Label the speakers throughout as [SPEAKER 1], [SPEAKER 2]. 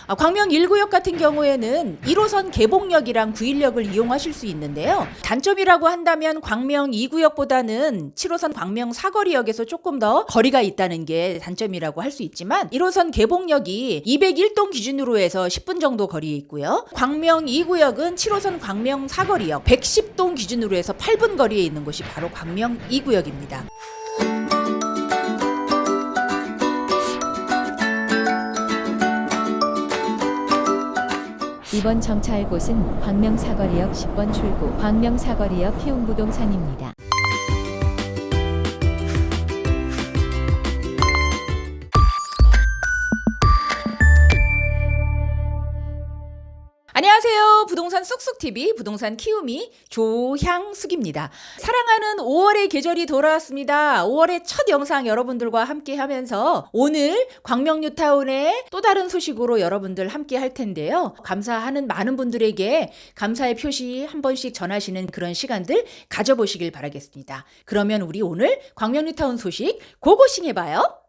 [SPEAKER 1] 광명 1구역 같은 경우에는 1호선 개봉역이랑 9일역을 이용하실 수 있는데요. 단점이라고 한다면 광명 2구역보다는 7호선 광명 사거리역에서 조금 더 거리가 있다는 게 단점이라고 할 수 있지만 1호선 개봉역이 201동 기준으로 해서 10분 정도 거리에 있고요. 광명 2구역은 7호선 광명 사거리역 110동 기준으로 해서 8분 거리에 있는 곳이 바로 광명 2구역입니다.
[SPEAKER 2] 이번 정차할 곳은 광명사거리역 10번 출구 광명사거리역 희웅부동산입니다.
[SPEAKER 1] 안녕하세요. 부동산 쑥쑥TV 부동산 키우미 조향숙입니다. 사랑하는 5월의 계절이 돌아왔습니다. 5월의 첫 영상 여러분들과 함께 하면서 오늘 광명 뉴타운의 또 다른 소식으로 여러분들 함께 할 텐데요. 감사하는 많은 분들에게 감사의 표시 한 번씩 전하시는 그런 시간들 가져보시길 바라겠습니다. 그러면 우리 오늘 광명 뉴타운 소식 고고싱 해봐요.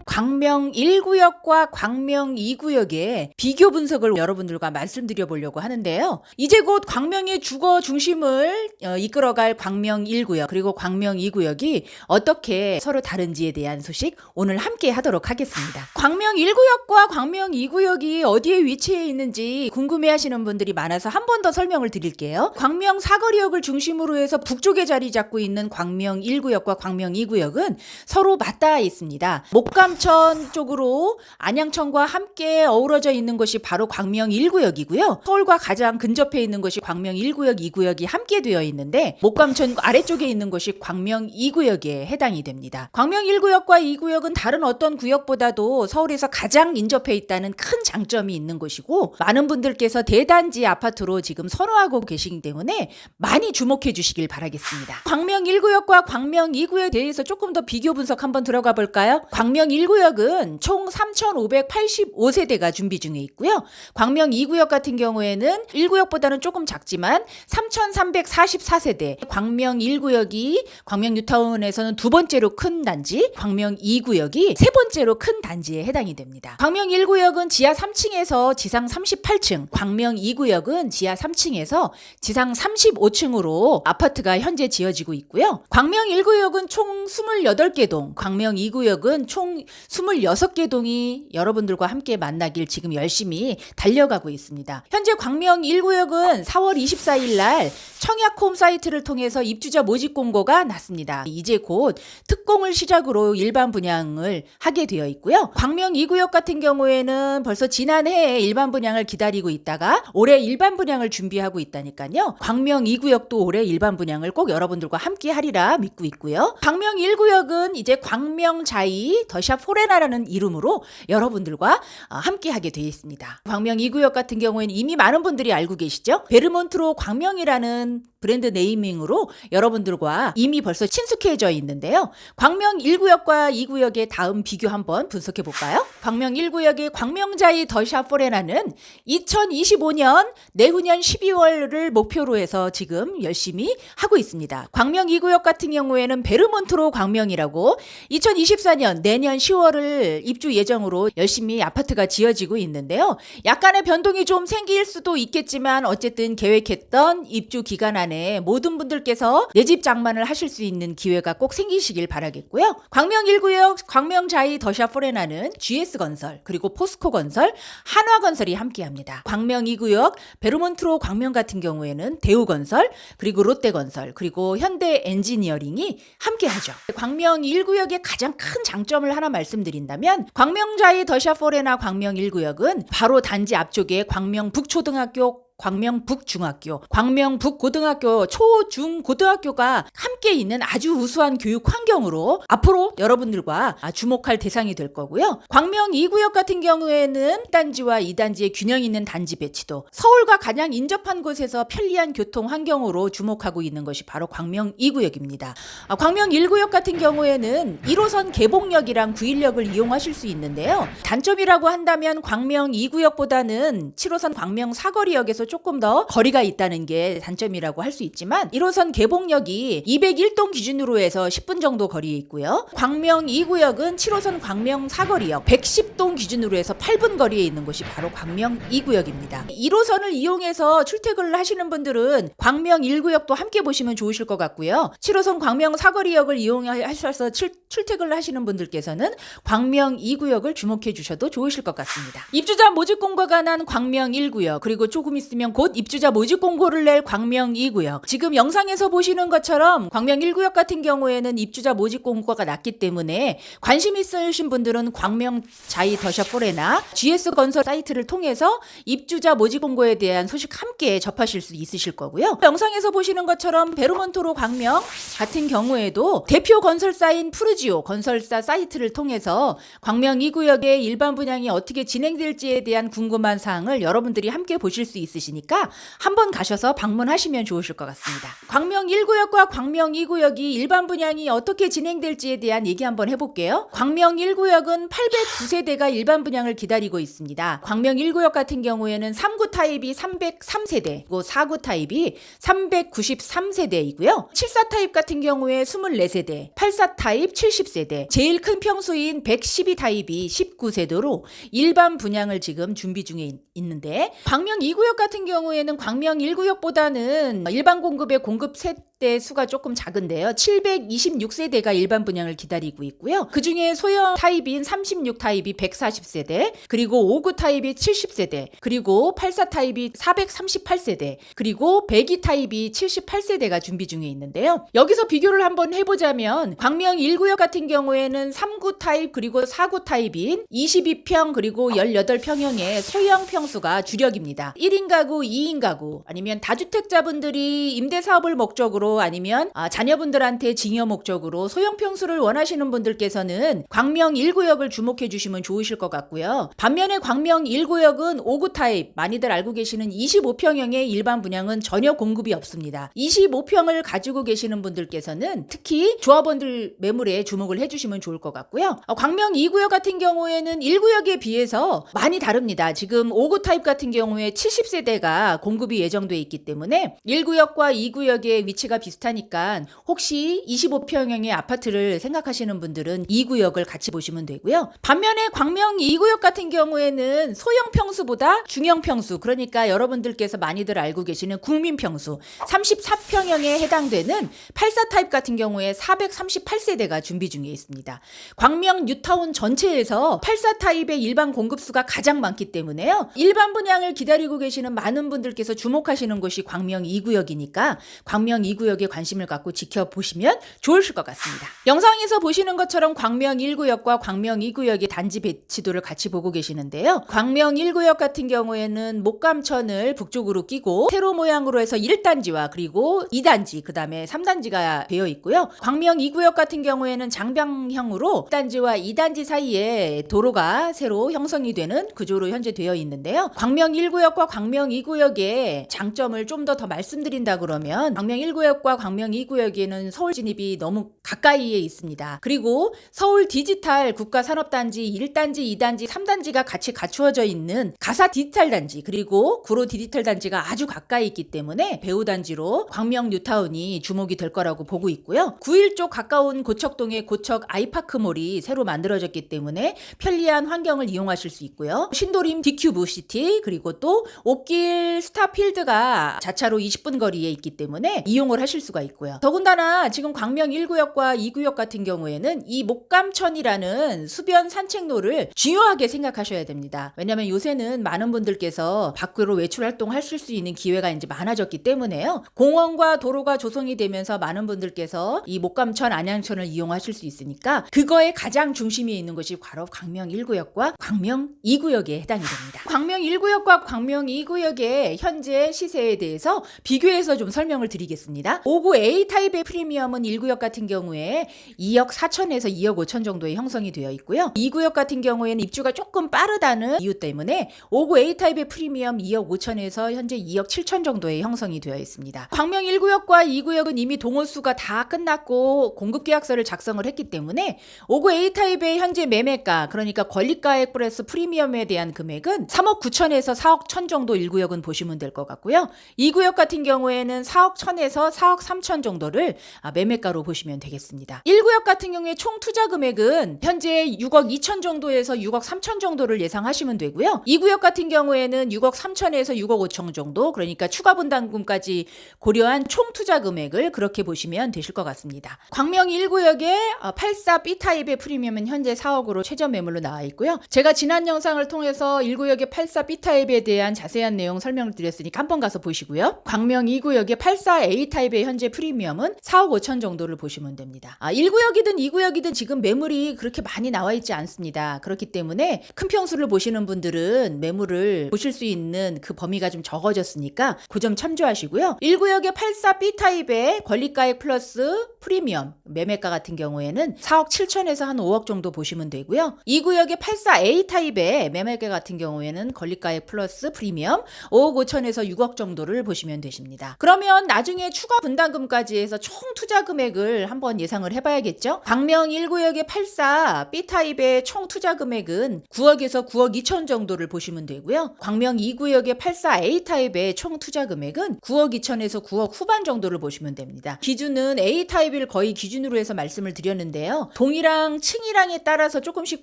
[SPEAKER 1] 광명 1구역과 광명 2구역의 비교 분석을 여러분들과 말씀드려 보려고 하는데요. 이제 곧 광명의 주거 중심을 이끌어갈 광명 1구역 그리고 광명 2구역이 어떻게 서로 다른지에 대한 소식 오늘 함께 하도록 하겠습니다. 광명 1구역과 광명 2구역이 어디에 위치해 있는지 궁금해하시는 분들이 많아서 한 번 더 설명을 드릴게요. 광명 사거리역을 중심으로 해서 북쪽에 자리 잡고 있는 광명 1구역과 광명 2구역은 서로 맞닿아 있습니다. 목감천 쪽으로 안양천과 함께 어우러져 있는 곳이 바로 광명 1구역이고요. 서울과 가장 근접해 있는 곳이 광명 1구역, 2구역이 함께 되어 있는데 목감천 아래쪽에 있는 곳이 광명 2구역에 해당이 됩니다. 광명 1구역과 2구역은 다른 어떤 구역보다도 서울에서 가장 인접해 있다는 큰 장점이 있는 곳이고 많은 분들께서 대단지 아파트로 지금 선호하고 계시기 때문에 많이 주목해 주시길 바라겠습니다. 광명 1구역과 광명 2구역에 대해서 조금 더 비교 분석 한번 들어가 볼까요? 광명 1구역은 총 3,585세대가 준비 중에 있고요. 광명 2구역 같은 경우에는 1구역보다는 조금 작지만 3,344세대. 광명 1구역이 광명 뉴타운에서는 두 번째로 큰 단지, 광명 2구역이 세 번째로 큰 단지에 해당이 됩니다. 광명 1구역은 지하 3층에서 지상 38층, 광명 2구역은 지하 3층에서 지상 35층으로 아파트가 현재 지어지고 있고요. 광명 1구역은 총 28개 동, 광명 2구역은 총 26개 동이 여러분들과 함께 만나길 지금 열심히 달려가고 있습니다. 현재 광명 1구역은 4월 24일 날 청약홈 사이트를 통해서 입주자 모집 공고가 났습니다. 이제 곧 특공을 시작으로 일반 분양을 하게 되어 있고요. 광명 2구역 같은 경우에는 벌써 지난해에 일반 분양을 기다리고 있다가 올해 일반 분양을 준비하고 있다니까요. 광명 2구역도 올해 일반 분양을 꼭 여러분들과 함께 하리라 믿고 있고요. 광명 1구역은 이제 광명자이 더샵 포레나라는 이름으로 여러분들과 함께 하게 되어 있습니다. 광명 2구역 같은 경우에는 이미 많은 분들이 알고 계시죠? 베르몬트로 광명이라는 브랜드 네이밍으로 여러분들과 이미 벌써 친숙해져 있는데요. 광명 1구역과 2구역의 다음 비교 한번 분석해 볼까요? 광명 1구역의 광명자이 더샵 포레나는 2025년 내후년 12월을 목표로 해서 지금 열심히 하고 있습니다. 광명 2구역 같은 경우에는 베르몬트로 광명이라고 2024년 내년 10월을 입주 예정으로 열심히 아파트가 지어지고 있는데요. 약간의 변동이 좀 생길 수도 있겠지만 어쨌든 계획했던 입주 기간 안에 모든 분들께서 내 집 장만을 하실 수 있는 기회가 꼭 생기시길 바라겠고요. 광명 1구역 광명자이 더샵 포레나는 GS건설 그리고 포스코건설 한화건설이 함께합니다. 광명 2구역 베르몬트로 광명 같은 경우에는 대우건설 그리고 롯데건설 그리고 현대엔지니어링이 함께하죠. 광명 1구역의 가장 큰 장점을 하나 말씀드린다면 광명자이 더샵 포레나 광명 1구역은 바로 단지 앞쪽에 광명 북초등학교 광명 북중학교, 광명 북고등학교, 초, 중, 고등학교가 함께 있는 아주 우수한 교육 환경으로 앞으로 여러분들과 주목할 대상이 될 거고요. 광명 2구역 같은 경우에는 1단지와 2단지의 균형 있는 단지 배치도 서울과 가장 인접한 곳에서 편리한 교통 환경으로 주목하고 있는 것이 바로 광명 2구역입니다. 광명 1구역 같은 경우에는 1호선 개봉역이랑 9일역을 이용하실 수 있는데요. 단점이라고 한다면 광명 2구역보다는 7호선 광명 사거리역에서 조금 더 거리가 있다는 게 단점이라고 할 수 있지만 1호선 개봉역이 201동 기준으로 해서 10분 정도 거리에 있고요. 광명 2구역은 7호선 광명 사거리역 110동 기준으로 해서 8분 거리에 있는 곳이 바로 광명 2구역입니다. 1호선을 이용해서 출퇴근을 하시는 분들은 광명 1구역도 함께 보시면 좋으실 것 같고요. 7호선 광명 사거리역을 이용하셔서 출퇴근을 하시는 분들께서는 광명 2구역을 주목해 주셔도 좋으실 것 같습니다. 입주자 모집 공고가 난 광명 1구역, 그리고 조금 있으면 곧 입주자 모집 공고를 낼 광명 2구역. 지금 영상에서 보시는 것처럼 광명 1구역 같은 경우에는 입주자 모집 공고가 났기 때문에 관심 있으신 분들은 광명 자이 더샵4나 GS건설 사이트를 통해서 입주자 모집 공고에 대한 소식 함께 접하실 수 있으실 거고요. 영상에서 보시는 것처럼 베르몬토로 광명 같은 경우에도 대표 건설사인 푸르지오 건설사 사이트를 통해서 광명 2구역의 일반 분양이 어떻게 진행될지에 대한 궁금한 사항을 여러분들이 함께 보실 수 있으시니까 한번 가셔서 방문하시면 좋으실 것 같습니다. 광명 1구역과 광명 2구역이 일반 분양이 어떻게 진행될지에 대한 얘기 한번 해볼게요. 광명 1구역은 809세대가 일반 분양을 기다리고 있습니다. 광명 1구역 같은 경우에는 3구 타입이 303세대, 그리고 4구 타입이 393세대이고요. 74 타입 같은 경우에 24세대, 84 타입 70세대, 제일 큰 평수인 112 타입이 19세대로 일반 분양을 지금 준비 중에 있는데, 광명 2구역 같은 경우에는 광명 1구역보다는 일반 공급의 공급 세대 수가 조금 작은데요. 726세대가 일반 분양을 기다리고 있고요. 그 중에 소형 타입인 36 타입이 140세대, 그리고 59 타입이 70세대, 그리고 84 타입이 438세대, 그리고 102 타입이 78세대가 준비 중에 있는데요. 여기서 비교를 한번 해보자면 광명 1구역 같은 경우에는 3구 타입 그리고 4구 타입인 22평 그리고 18평형의 소형 평수가 주력입니다. 1인 가구, 2인 가구, 아니면 다주택자분들이 임대사업을 목적으로 아니면 자녀분들한테 증여 목적으로 소형 평수를 원하시는 분들께서는 광명 1구역을 주목해 주시면 좋으실 것 같고요. 반면에 광명 1구역은 5구 타입, 많이들 알고 계시는 25평형의 일반 분양은 전혀 공급이 없습니다. 25평을 가지고 계시는 분들께서는 특히 조합원들 매물에 주목을 해주시면 좋을 것 같고요. 광명 2구역 같은 경우에는 1구역에 비해서 많이 다릅니다. 지금 5구 타입 같은 경우에 70세대가 공급이 예정돼 있기 때문에 1구역과 2구역의 위치가 비슷하니까 혹시 25평형의 아파트를 생각하시는 분들은 2구역을 같이 보시면 되고요. 반면에 광명 2구역 같은 경우에는 소형 평수보다 중형 평수, 그러니까 여러분들께서 많이들 알고 계시는 국민 평수 34평형에 해당되는 84 타입 같은 경우에 438세대가 준비 중에 있습니다. 광명 뉴타운 전체에서 84 타입의 일반 공급수가 가장 많기 때문에요. 일반 분양을 기다리고 계시는 많은 분들께서 주목하시는 곳이 광명 2구역이니까 광명 2구역에 관심을 갖고 지켜보시면 좋으실 것 같습니다. 영상에서 보시는 것처럼 광명 1구역과 광명 2구역의 단지 배치도를 같이 보고 계시는데요. 광명 1구역 같은 경우에는 목감천을 북쪽으로 끼고 세로 모양으로 해서 1단지와 그리고 2단지, 그 다음에 3단지가 되어 있고요. 광명 2구역 같은 경우에는 장방형으로 1단지와 2단지 사이에 도로가 새로 형성이 되는 구조로 현재 되어 있는데요. 광명 1구역과 광명 2구역의 장점을 좀 더 말씀드린다 그러면 광명 1구역과 광명 2구역에는 서울 진입이 너무 가까이에 있습니다. 그리고 서울 디지털 국가산업단지 1단지, 2단지, 3단지가 같이 갖추어져 있는 가사 디지털 단지, 그리고 구로 디지털 단지가 아주 가까이 있기 때문에 배후단지로 광명 뉴타운이 주목이 될 거라고 보고 있고요. 9일 쪽 가까운 고척동의 고척 아이파크몰이 새로 만들어졌기 때문에 편리한 환경을 이용하실 수 있고요. 신도림 디큐브 시티, 그리고 또 옥길 스타필드가 자차로 20분 거리에 있기 때문에 이용을 하실 수가 있고요. 더군다나 지금 광명 1구역과 2구역 같은 경우에는 이 목감천이라는 수변 산책로를 중요하게 생각하셔야 됩니다. 왜냐하면 요새는 많은 분들께서 밖으로 외출 활동하실 수 있는 기회가 이제 많아졌기 때문에요. 공원과 도로가 조성이 되면서 많은 분들께서 이 목감천, 안양천을 이용하실 수 있으니까 그거의 가장 중심에 있는 것이 바로 광명 1구역과 광명 2구역에 해당이 됩니다. 광명 1구역과 광명 2구역의 현재 시세에 대해서 비교해서 좀 설명을 드리겠습니다. 있습니다. 59 A타입의 프리미엄은 1구역 같은 경우에 2억 4천에서 2억 5천 정도의 형성이 되어 있고요. 2구역 같은 경우에는 입주가 조금 빠르다는 이유 때문에 59 A타입의 프리미엄 2억 5천에서 현재 2억 7천 정도의 형성이 되어 있습니다. 광명 1구역과 2구역은 이미 동호수가 다 끝났고 공급계약서를 작성을 했기 때문에 59 A타입의 현재 매매가, 그러니까 권리가액 플러스 프리미엄에 대한 금액은 3억 9천에서 4억 1천 정도 1구역은 보시면 될 것 같고요. 2구역 같은 경우에는 4억 1천에서 4억 3천 정도를 매매가로 보시면 되겠습니다. 1구역 같은 경우에 총 투자 금액은 현재 6억 2천 정도에서 6억 3천 정도를 예상하시면 되고요. 2구역 같은 경우에는 6억 3천에서 6억 5천 정도, 그러니까 추가 분담금까지 고려한 총 투자 금액을 그렇게 보시면 되실 것 같습니다. 광명 1구역의 84 B타입의 프리미엄은 현재 4억으로 최저 매물로 나와 있고요. 제가 지난 영상을 통해서 1구역의 84 B타입에 대한 자세한 내용 설명을 드렸으니까 한번 가서 보시고요. 광명 2구역의 84 A타입의 현재 프리미엄은 4억 5천 정도를 보시면 됩니다. 1구역이든 2구역이든 지금 매물이 그렇게 많이 나와 있지 않습니다. 그렇기 때문에 큰 평수를 보시는 분들은 매물을 보실 수 있는 그 범위가 좀 적어졌으니까 그 점 참조하시고요. 1구역의 84 B타입의 권리가액 플러스 프리미엄 매매가 같은 경우에는 4억 7천에서 한 5억 정도 보시면 되고요. 2구역의 84 A타입의 매매가 같은 경우에는 권리가액 플러스 프리미엄 5억 5천에서 6억 정도를 보시면 되십니다. 그러면 나중에 추가 분담금까지 해서 총 투자 금액을 한번 예상을 해봐야겠죠? 광명 1구역의 84 B타입의 총 투자 금액은 9억에서 9억 2천 정도를 보시면 되고요. 광명 2구역의 84 A타입의 총 투자 금액은 9억 2천에서 9억 후반 정도를 보시면 됩니다. 기준은 A타입을 거의 기준으로 해서 말씀을 드렸는데요. 동이랑 층이랑에 따라서 조금씩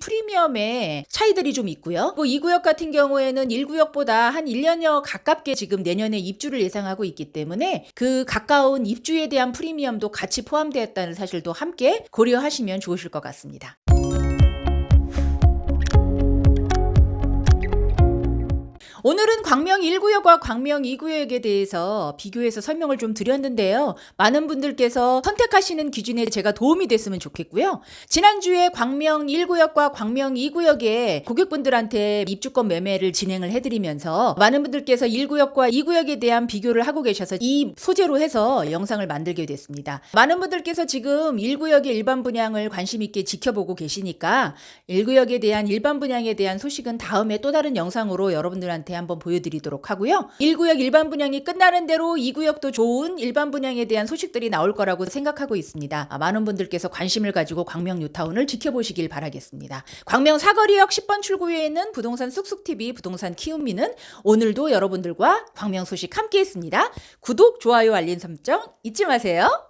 [SPEAKER 1] 프리미엄의 차이들이 좀 있고요. 2구역 같은 경우에는 1구역보다 한 1년여 가깝게 지금 내년에 입주를 예상하고 있기 때문에 그 가까운 입주에 대한 프리미엄도 같이 포함되었다는 사실도 함께 고려하시면 좋으실 것 같습니다. 오늘은 광명 1구역과 광명 2구역에 대해서 비교해서 설명을 좀 드렸는데요. 많은 분들께서 선택하시는 기준에 제가 도움이 됐으면 좋겠고요. 지난주에 광명 1구역과 광명 2구역에 고객분들한테 입주권 매매를 진행을 해드리면서 많은 분들께서 1구역과 2구역에 대한 비교를 하고 계셔서 이 소재로 해서 영상을 만들게 됐습니다. 많은 분들께서 지금 1구역의 일반 분양을 관심 있게 지켜보고 계시니까 1구역에 대한 일반 분양에 대한 소식은 다음에 또 다른 영상으로 여러분들한테 한번 보여드리도록 하고요. 1구역 일반 분양이 끝나는 대로 2구역도 좋은 일반 분양에 대한 소식들이 나올 거라고 생각하고 있습니다. 많은 분들께서 관심을 가지고 광명 뉴타운을 지켜보시길 바라겠습니다. 광명 사거리역 10번 출구에 있는 부동산 쑥쑥TV 부동산 키움미는 오늘도 여러분들과 광명 소식 함께 했습니다. 구독, 좋아요, 알림 설정 잊지 마세요.